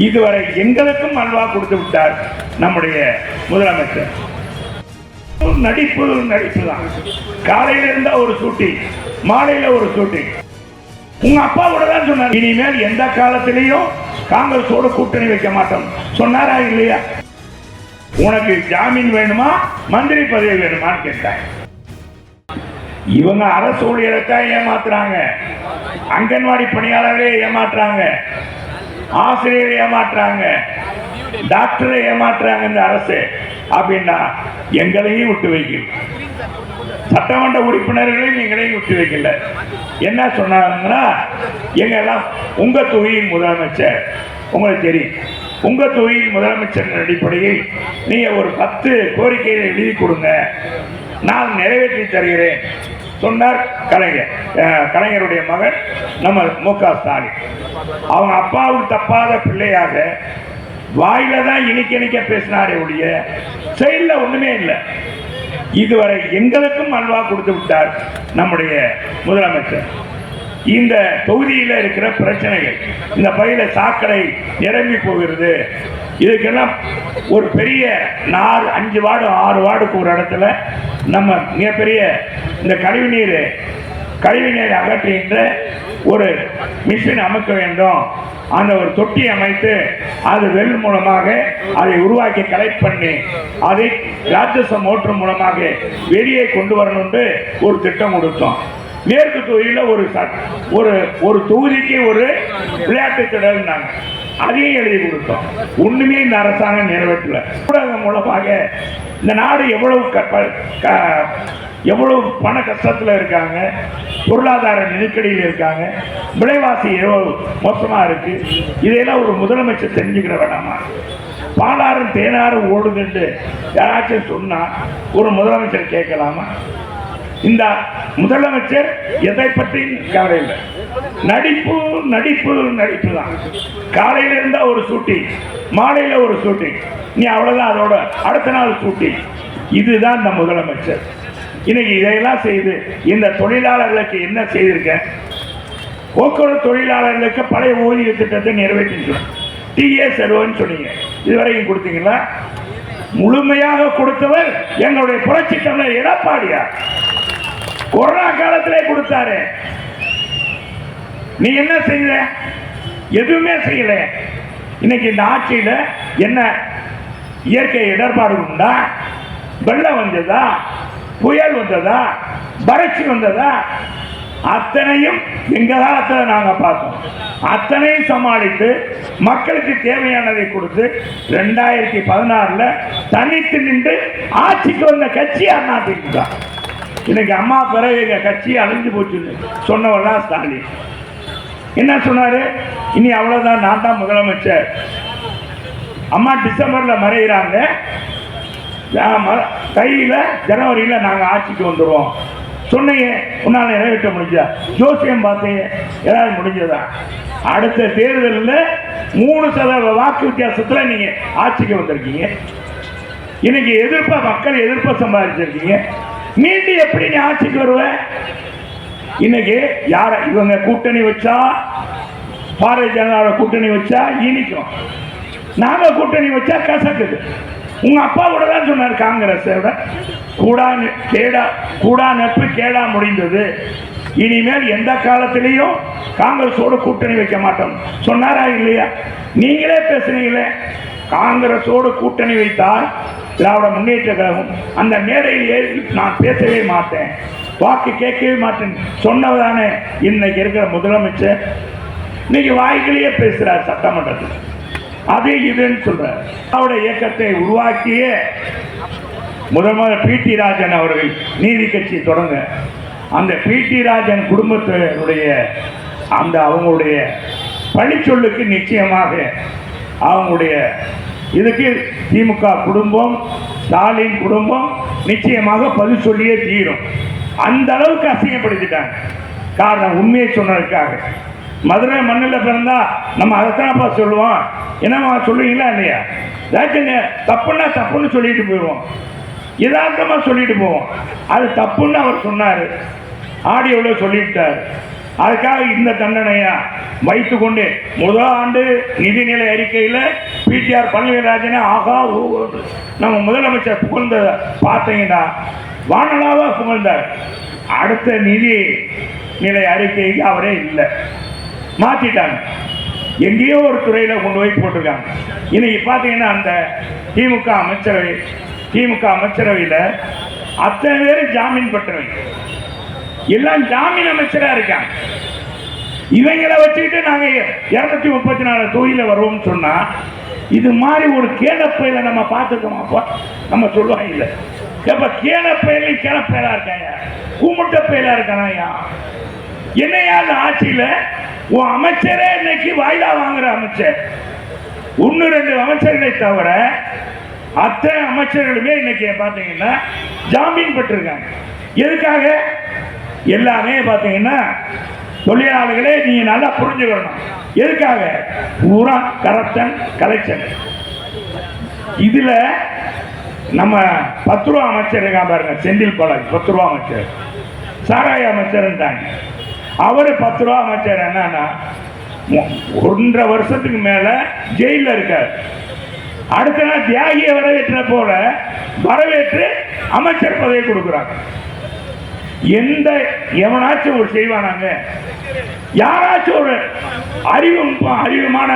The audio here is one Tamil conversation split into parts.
இதுவரை எங்களுக்கும் அல்வா கொடுத்து விட்டார் நம்முடைய முதலமைச்சர். நடிப்பு தான். காலையில இருந்தா ஒரு ஷூட்டிங், மாலையில ஒரு ஷூட்டிங். உங்க அப்பா கூட தான் சொன்னார், இனிமேல் எந்த காலத்திலையும் காங்கிரஸோட கூட்டணி வைக்க மாட்டோம் சொன்னாரா இல்லையா? உனக்கு ஜாமீன் வேணுமா, மந்திரி பதவி வேணுமான்னு கேட்டாங்க. இவங்க அரசு ஊழியரைத்தான் ஏமாத்துறாங்க, அங்கன்வாடி பணியாளர்களே ஏமாற்றுறாங்க, ஆசிரியரை ஏமாற்றுறாங்க, டாக்டரை ஏமாற்றுறாங்க இந்த அரசு. அப்படின்னா எங்களையும் விட்டு வைக்கல, சட்டமன்ற உறுப்பினர்களையும் எங்களையும் விட்டு வைக்கல. என்ன சொன்னாங்கன்னா, எங்க எல்லாம் உங்க தொகுதியின் முதலமைச்சர், உங்களுக்கு தெரியும், உங்க தொகுதியின் முதலமைச்சர் அடிப்படையில் நீங்க ஒரு 10 கோரிக்கைகளை எழுதி கொடுங்க, நான் நிறைவேற்றி தருகிறேன் சொன்னார் கலைஞருடைய மகன் நம்ம மு.க. ஸ்டாலின். அவங்க அப்பாவுக்கு தப்பாத பிள்ளையாக வாயில தான் இனிக்க பேசினாரே ஒழிய செயல்ல ஒண்ணுமே இல்லை. இதுவரை எங்களுக்கும் அல்வா கொடுத்து விட்டார் நம்முடைய முதலமைச்சர். இந்த தொகுதியில் இருக்கிற பிரச்சனைகள், இந்த பகுதியில சாக்கடை நிரம்பி போகிறது, இதுக்கெல்லாம் ஒரு பெரிய 5 வார்டு 6 வார்டுக்கு ஒரு இடத்துல நம்ம மிகப்பெரிய இந்த கழிவுநீர் அகற்றுகின்ற ஒரு மிஷின் அமைக்க வேண்டும். அந்த ஒரு தொட்டி அமைத்து அது வெல் மூலமாக அதை உருவாக்கி கலெக்ட் பண்ணி அதை ராட்சச மோட்டர் மூலமாக வெளியே கொண்டு வரணும் ஒரு திட்டம் கொடுத்தோம். மேற்கு தொகுதியில் ஒரு தொகுதிக்கு ஒரு விளையாட்டு திட்டம் அதையும் எழுதி கொடுத்தோம். ஒண்ணுமே இந்த அரசாங்கம் நிறைவேற்றல. ஊடகம் மூலமாக இந்த நாடு எவ்வளவு பண கஷ்டத்தில் இருக்காங்க, பொருளாதார நெருக்கடியில் இருக்காங்க, விலைவாசி எவ்வளவு மோசமா இருக்கு, இதையெல்லாம் ஒரு முதலமைச்சர் தெரிஞ்சுக்கிற வேண்டாமா? பாலாறும் தேனாரும் ஓடுதுன்னு யாராச்சும் சொன்னா ஒரு முதலமைச்சர் கேட்கலாமா? இந்த முதலமைச்சர் எதை பற்றி கவலை இல்லை. நடிப்பு தான். காலையில இருந்தா ஒரு ஷூட்டிங், மாலையில ஒரு ஷூட்டிங், நீ அவ்வளவுதான், அதோட அடுத்த நாள் ஷூட்டிங். இதுதான் இந்த முதலமைச்சர். இன்னைக்கு இதையெல்லாம் செய்து இந்த தொழிலாளர்களுக்கு என்ன செய்திருக்க? போக்குவரத்து தொழிலாளர்களுக்கு பழைய ஊதிய திட்டத்தை நிறைவேற்றிருக்கோம். டிஏ செல்வன்னு சொன்னீங்க, இதுவரைக்கும் கொடுத்தீங்களா? முழுமையாக கொடுத்தவர் எங்களுடைய புரட்சி தமிழர் எடப்பாடியார். கொரோனா காலத்திலே கொடுத்தாரு. நீ என்ன செய்யல? எதுவுமே செய்யல. இன்னைக்கு இந்த ஆட்சியில என்ன இயற்கை இடர்பாடு உண்டா? வெள்ளம் வந்ததா, புயல் வந்ததா, வறட்சி வந்ததா? அத்தனையும் எங்க காலத்துல நாங்க பார்த்தோம். அத்தனையும் சமாளித்து மக்களுக்கு தேவையானதை கொடுத்து 2016 தனித்து நின்று ஆட்சிக்கு வந்த கட்சி அதிமுக. இன்னைக்கு அம்மா பிறகு எங்க கட்சி அழிஞ்சு போச்சுன்னு சொன்னவெல்லாம் ஸ்டாலின். என்ன சொன்னாரு? இனி அவ்வளவுதான், நான் தான் முதலமைச்சர். அம்மா டிசம்பர்ல மறைகிறாங்க, கையில ஜனவரியில நாங்க ஆட்சிக்கு வந்துடுவோம் சொன்னீங்க. உன்னால நிறைவேற்ற முடிஞ்சா? ஜோசியம் பார்த்தீங்க, ஏதாவது முடிஞ்சதா? அடுத்த தேர்தலில் 3% வாக்கு வித்தியாசத்துல நீங்க ஆட்சிக்கு வந்திருக்கீங்க. இன்னைக்கு மக்கள் எதிர்ப்பை சம்பாதிச்சிருக்கீங்க. மீண்டும் எப்படி நீ ஆட்சிக்கு வருவ? இன்னைக்கு யார இவங்க கூட்டணி வச்சா, பாரதிய ஜனதா கூட்டணி வச்சா இனிக்கும், நாங்க கூட்டணி வச்சா கசக்குது. உங்க அப்பா கூட தான் சொன்னார், காங்கிரஸோட கூடா நட்பு கேடா முடிந்தது, இனிமேல் எந்த காலத்திலையும் காங்கிரஸோட கூட்டணி வைக்க மாட்டோம் சொன்னாரா இல்லையா? நீங்களே பேசுனீங்களே, காங்கிரஸோடு கூட்டணி வைத்தால் திராவிட முன்னேற்ற கழகம் அந்த மேடையில் ஏறி நான் பேசவே மாட்டேன், வாக்கு கேட்கவே மாட்டேன் சொன்னதானே இன்னைக்கு இருக்கிற முதலமைச்சர். இன்னைக்கு வாய்களையே பேசுறார் சட்டமன்றத்தில், அது இதுன்னு சொல்றார். திராவிட இயக்கத்தை உருவாக்கிய முதல்வர் பி.டி. ராஜன் அவர்கள் நீதி கட்சி தொடங்க, அந்த பி.டி. ராஜன் குடும்பத்தினுடைய அந்த அவங்களுடைய பழிச்சொல்லுக்கு நிச்சயமாக அவங்களுடைய இதுக்கு திமுக குடும்பம், ஸ்டாலின் குடும்பம் நிச்சயமாக பதில் சொல்லியே தீரும். அந்த அளவுக்கு அசிங்கப்படுத்திட்டாங்க. காரணம் உண்மையை சொன்னதுக்காக. மதுரை மண்ணில் பிறந்தா நம்ம அதைத்தானப்பா சொல்லுவோம். என்னம்மா சொல்லுவீங்களா இல்லையா? ஏதாச்சும் தப்புன்னா தப்புன்னு சொல்லிட்டு போயிடுவோம், யதார்த்தமா சொல்லிட்டு போவோம். அது தப்புன்னு அவர் சொன்னார், ஆடியோவில் சொல்லிவிட்டார். அதுக்காக இந்த தண்டனையா வைத்துக்கொண்டு முதல் ஆண்டு நிதிநிலை அறிக்கையில் பிடிஆர் பழனிவேல்ராஜனை ஆகா நம்ம முதலமைச்சர் புகழ்ந்த பார்த்தீங்கன்னா வானலாவா புகழ்ந்தார். அடுத்த நிதி நிலை அறிக்கைக்கு அவரே இல்லை, மாத்திட்டாங்க. எங்கேயோ ஒரு துறையில கொண்டு போய் போட்டிருக்காங்க. இன்னைக்கு பார்த்தீங்கன்னா அந்த திமுக அமைச்சரவையில் அத்தனை பேரும் ஜாமீன் பெற்றவங்க, எல்லாம் ஜாமீன் அமைச்சரா இருக்காங்க. இவங்களை வச்சுக்கிட்டு நாங்க 234 தொகுதியில் வருவோம்னு சொன்னா இது மாதிரி ஒரு கேளப்பையில நம்ம பார்த்துக்கோமா? நம்ம சொல்லுவாங்க இல்லை எப்ப கேளப்பையிலையும் கேளப்பையிலா இருக்காங்க, கூமுட்ட பயிலா இருக்கானா? என்னையா அந்த ஆட்சியில உன் அமைச்சரே இன்னைக்கு வாய்தா வாங்குற அமைச்சர் 1-2 அமைச்சர்களை தவிர அத்தனை அமைச்சர்களுமே இன்னைக்கு பார்த்தீங்கன்னா ஜாமீன் பெற்றிருக்காங்க. எதுக்காக? எல்லாமே பார்த்தீங்கன்னா தொழிலாளர்களே நீங்க நல்லா புரிஞ்சுக்கணும். எதுக்காக? பூரா கரப்ஷன் கலெக்ஷன். இதுல நம்ம 10 ரூபா அமைச்சர் இருக்கா பாருங்க, செந்தில் பாலாஜி 10 ரூபா அமைச்சர், சாராய அமைச்சர்ன்றாங்க. அவரு 10 ரூபா அமைச்சர் என்னன்னா 1.5 வருஷத்துக்கு மேல ஜெயில இருக்கார். அடுத்த நாள் தியாகியை வரவேற்ற போல வரவேற்று அமைச்சர் பதவி கொடுக்கிறாங்க. எந்த எவனாச்சும் ஒரு செய்வானாங்க? யாராச்சும் ஒரு அறிவுமான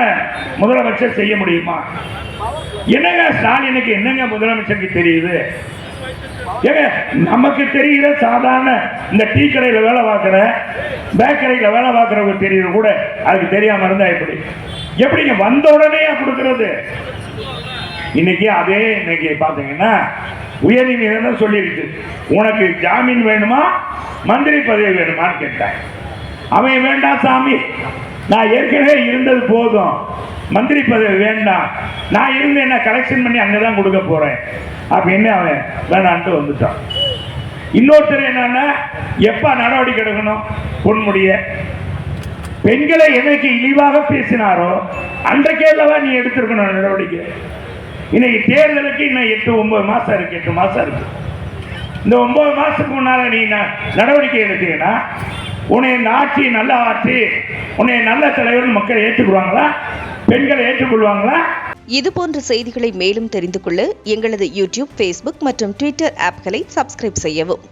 முதலமைச்சர் செய்ய முடியுமா? என்னங்க ஸ்டாலினுக்கு என்னங்க முதலமைச்சருக்கு தெரியுது? நமக்கு தெரிகிற சாதாரண இந்த டீ கடையில வேலை பார்க்கிற, பேக்கரியில வேலை பார்க்கிறவங்க தெரியுது கூட அதுக்கு தெரியாம இருந்தா எப்படிங்க வந்த உடனே கொடுக்கிறது? இன்னைக்கு அதே இன்னைக்கு பாத்தீங்கன்னா உயர்நீதிமன்றம் சொல்லிருக்கு, உனக்கு ஜாமீன் வேணுமா மந்திரி பதவி வேணுமான்னு கேட்டாங்க. அவன் வேண்டாம் சாமி, நான் ஏற்கனவே இருந்தது போதும், மந்திரி பதவி வேண்டாம், நான் இருந்து என்ன கலெக்ஷன் பண்ணி அங்கதான் கொடுக்க போறேன் அப்படின்னு அவன் வேணான்ட்டு வந்துட்டான். இன்னொருத்தர் என்னன்னா எப்ப நடவடிக்கை எடுக்கணும்? பொன்முடிய பெண்களை என்னைக்கு இழிவாக பேசினாரோ அன்றைக்கே அல்லவா நீ எடுத்திருக்கணும் நடவடிக்கை. இன்னைக்கு தேர்தலுக்கு இன்னும் 8-9 மாசம் இருக்கு, 8 மாசம் இருக்கு. இந்த 9 மாசத்துக்கு முன்னால நீ நடவடிக்கை எடுத்தீங்கன்னா உன்னை இந்த ஆட்சி நல்ல ஆட்சி, உன்னை நல்ல தலைவர் மக்கள் ஏற்றுக்கொள்வாங்களா? பெண்களை ஏற்றுக்கொள்வாங்களா? இது போன்ற செய்திகளை மேலும் தெரிந்து கொள்ள எங்களது யூடியூப், ஃபேஸ்புக் மற்றும் ட்விட்டர் ஆப்களை சப்ஸ்கிரைப் செய்யவும்.